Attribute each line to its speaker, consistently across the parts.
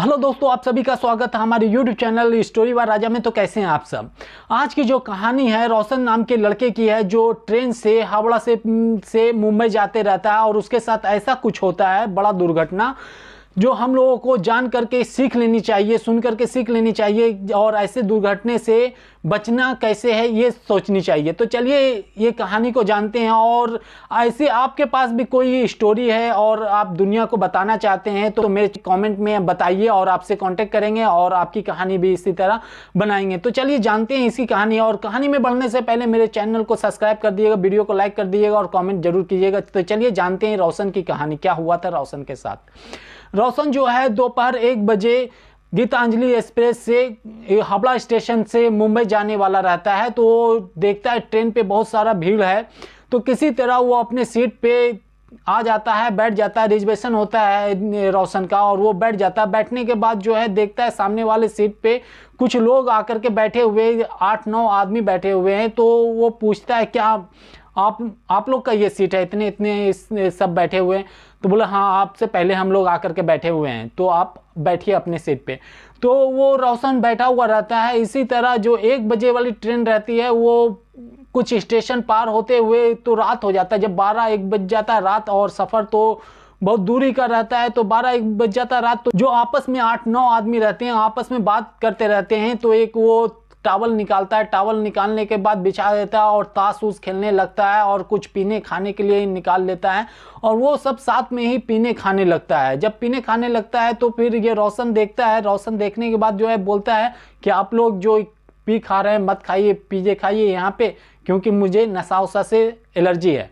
Speaker 1: Hello दोस्तों, आप सभी का स्वागत है हमारे YouTube चैनल स्टोरी बाय राजा में। तो कैसे हैं आप सब। आज की जो कहानी है रोशन नाम के लड़के की है, जो ट्रेन से हावड़ा से मुंबई जाते रहता है और उसके साथ ऐसा कुछ होता है, बड़ा दुर्घटना, जो हम लोगों को जान करके सीख लेनी चाहिए, सुन करके सीख लेनी चाहिए और ऐसे दुर्घटने से बचना कैसे है ये सोचनी चाहिए। तो चलिए ये कहानी को जानते हैं। और ऐसे आपके पास भी कोई स्टोरी है और आप दुनिया को बताना चाहते हैं तो मेरे कमेंट में बताइए और आपसे कांटेक्ट करेंगे और आपकी कहानी भी इसी तरह बनाएंगे। तो चलिए जानते हैं इसकी कहानी। और कहानी में बढ़ने से पहले मेरे चैनल को सब्सक्राइब कर दिएगा, वीडियो को लाइक कर दिएगा और कॉमेंट जरूर कीजिएगा। तो चलिए जानते हैं रोशन की कहानी, क्या हुआ था रोशन के साथ। रोशन जो है दोपहर 1 बजे गीतांजलि एक्सप्रेस से हावड़ा स्टेशन से मुंबई जाने वाला रहता है। तो देखता है ट्रेन पे बहुत सारा भीड़ है, तो किसी तरह वो अपने सीट पे आ जाता है, बैठ जाता है। रिजर्वेशन होता है रोशन का और वो बैठ जाता है। बैठने के बाद जो है देखता है सामने वाले सीट पे कुछ लोग आकर के बैठे हुए, 8-9 आदमी बैठे हुए हैं। तो वो पूछता है क्या आप लोग का ये सीट है, इतने सब बैठे हुए हैं। तो बोला हाँ, आपसे पहले हम लोग आकर के बैठे हुए हैं, तो आप बैठिए अपने सीट पे। तो वो रोशन बैठा हुआ रहता है। इसी तरह जो 1 बजे वाली ट्रेन रहती है, वो कुछ स्टेशन पार होते हुए तो रात हो जाता है। जब 12-1 बज जाता है रात, और सफ़र तो बहुत दूरी का रहता है, तो 12-1 बज जाता है रात। तो जो आपस में 8-9 आदमी रहते हैं, आपस में बात करते रहते हैं। तो एक वो टावल निकालता है, टावल निकालने के बाद बिछा देता है और ताश उस खेलने लगता है और कुछ पीने खाने के लिए निकाल लेता है और वो सब साथ में ही पीने खाने लगता है। जब पीने खाने लगता है तो फिर ये रोशन देखता है। रोशन देखने के बाद जो है बोलता है कि आप लोग जो पी खा रहे हैं मत खाइए, पीजे खाइए यहाँ पे, क्योंकि मुझे नशा वशा से एलर्जी है।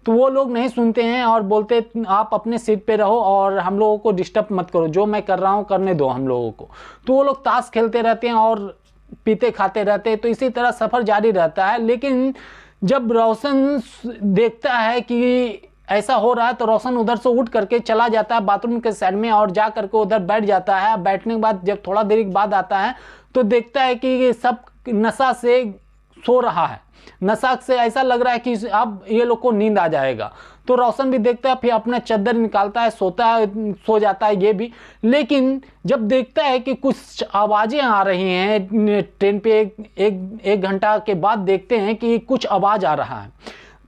Speaker 1: तो वो लोग नहीं सुनते हैं और बोलते आप अपने सीट पे रहो और हम लोगों को डिस्टर्ब मत करो, जो मैं कर रहा हूँ करने दो हम लोगों को। तो वो लोग ताश खेलते रहते हैं और पीते खाते रहते हैं। तो इसी तरह सफ़र जारी रहता है। लेकिन जब रोशन देखता है कि ऐसा हो रहा है तो रोशन उधर से उठ करके चला जाता है बाथरूम के साइड में और जा करके उधर बैठ जाता है। बैठने के बाद जब थोड़ा देर के बाद आता है तो देखता है कि सब नशा से सो रहा है। नशा से ऐसा लग रहा है कि अब ये लोग को नींद आ जाएगा। तो रोशन भी देखता है, फिर अपना चादर निकालता है, सोता है, सो जाता है ये भी। लेकिन जब देखता है कि कुछ आवाज़ें आ रही हैं ट्रेन पे, एक घंटा के बाद देखते हैं कि कुछ आवाज़ आ रहा है।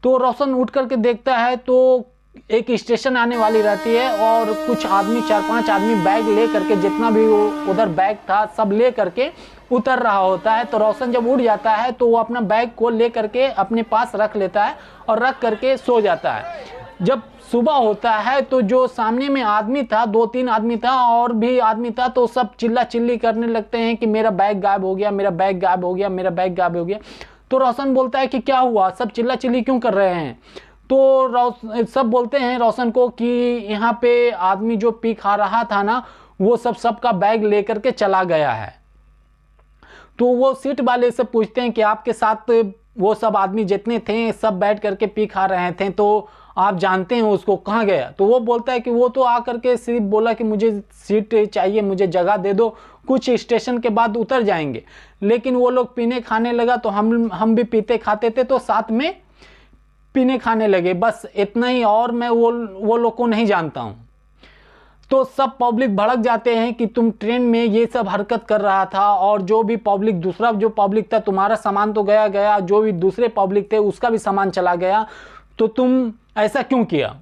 Speaker 1: तो रोशन उठ करके देखता है तो एक स्टेशन आने वाली रहती है और कुछ आदमी, 4-5 आदमी बैग ले करके, जितना भी उधर बैग था सब ले करके उतर रहा होता है। तो रोशन जब उठ जाता है तो वो अपना बैग को ले करके अपने पास रख लेता है और रख करके सो जाता है। जब सुबह होता है तो जो सामने में आदमी था, 2-3 आदमी था और भी आदमी था, तो सब चिल्ला चिल्ली करने लगते हैं कि मेरा बैग गायब हो गया, मेरा बैग गायब हो गया, मेरा बैग गायब हो गया। तो रोशन बोलता है कि क्या हुआ, सब चिल्ला चिल्ली क्यों कर रहे हैं। तो सब बोलते हैं रोशन को कि यहाँ पे आदमी जो पी खा रहा था ना, वो सबका बैग लेकर के चला गया है। तो वो सीट वाले से पूछते हैं कि आपके साथ वो सब आदमी जितने थे सब बैठ करके पी खा रहे थे, तो आप जानते हैं उसको, कहाँ गया। तो वो बोलता है कि वो तो आकर के सिर्फ बोला कि मुझे सीट चाहिए, मुझे जगह दे दो, कुछ स्टेशन के बाद उतर जाएंगे। लेकिन वो लोग पीने खाने लगा तो हम भी पीते खाते थे तो साथ में पीने खाने लगे, बस इतना ही, और मैं वो लोग को नहीं जानता हूँ। तो सब पब्लिक भड़क जाते हैं कि तुम ट्रेन में ये सब हरकत कर रहा था और जो भी पब्लिक, दूसरा जो पब्लिक था, तुम्हारा सामान तो गया, जो भी दूसरे पब्लिक थे उसका भी सामान चला गया, तो तुम ऐसा क्यों किया।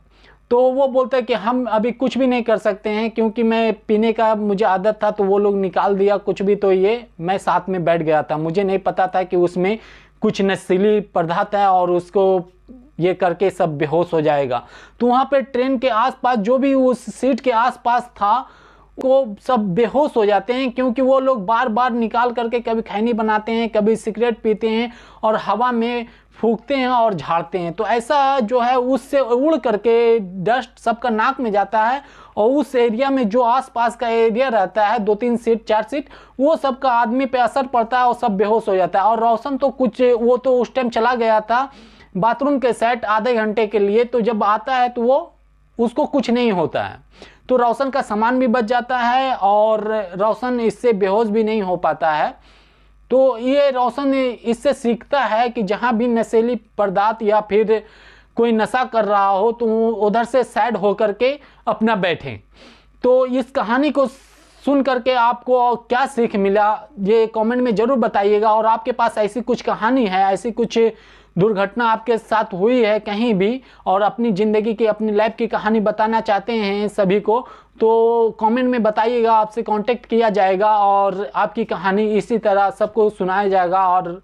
Speaker 1: तो वो बोलता है कि हम अभी कुछ भी नहीं कर सकते हैं, क्योंकि मैं पीने का मुझे आदत था तो वो लोग निकाल दिया कुछ भी, तो ये मैं साथ में बैठ गया था, मुझे नहीं पता था कि उसमें कुछ नशीली पदार्थ है और उसको ये करके सब बेहोश हो जाएगा। तो वहाँ पे ट्रेन के आसपास जो भी उस सीट के आसपास था वो सब बेहोश हो जाते हैं, क्योंकि वो लोग बार बार निकाल करके कभी खैनी बनाते हैं, कभी सिगरेट पीते हैं और हवा में फूंकते हैं और झाड़ते हैं। तो ऐसा जो है उससे उड़ करके डस्ट सबका नाक में जाता है और उस एरिया में जो आसपास का एरिया रहता है, 2-3 सीट 4 सीट, वो सबका आदमी पे असर पड़ता है और सब बेहोश हो जाता है। और रोशन तो वो तो उस टाइम चला गया था बाथरूम के सेट आधे घंटे के लिए। तो जब आता है तो वो उसको कुछ नहीं होता है, तो रोशन का सामान भी बच जाता है और रोशन इससे बेहोश भी नहीं हो पाता है। तो ये रोशन इससे सीखता है कि जहाँ भी नशीली पदार्थ या फिर कोई नशा कर रहा हो तो उधर से साइड होकर के अपना बैठें। तो इस कहानी को सुन करके आपको क्या सीख मिला ये कमेंट में ज़रूर बताइएगा। और आपके पास ऐसी कुछ कहानी है, ऐसी कुछ दुर्घटना आपके साथ हुई है कहीं भी, और अपनी ज़िंदगी की, अपनी लाइफ की कहानी बताना चाहते हैं सभी को, तो कमेंट में बताइएगा, आपसे कांटेक्ट किया जाएगा और आपकी कहानी इसी तरह सबको सुनाया जाएगा। और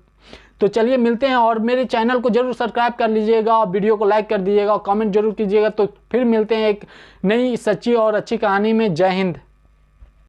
Speaker 1: तो चलिए मिलते हैं, और मेरे चैनल को जरूर सब्सक्राइब कर लीजिएगा और वीडियो को लाइक कर दीजिएगा और कमेंट जरूर कीजिएगा। तो फिर मिलते हैं एक नई सच्ची और अच्छी कहानी में। जय हिंद।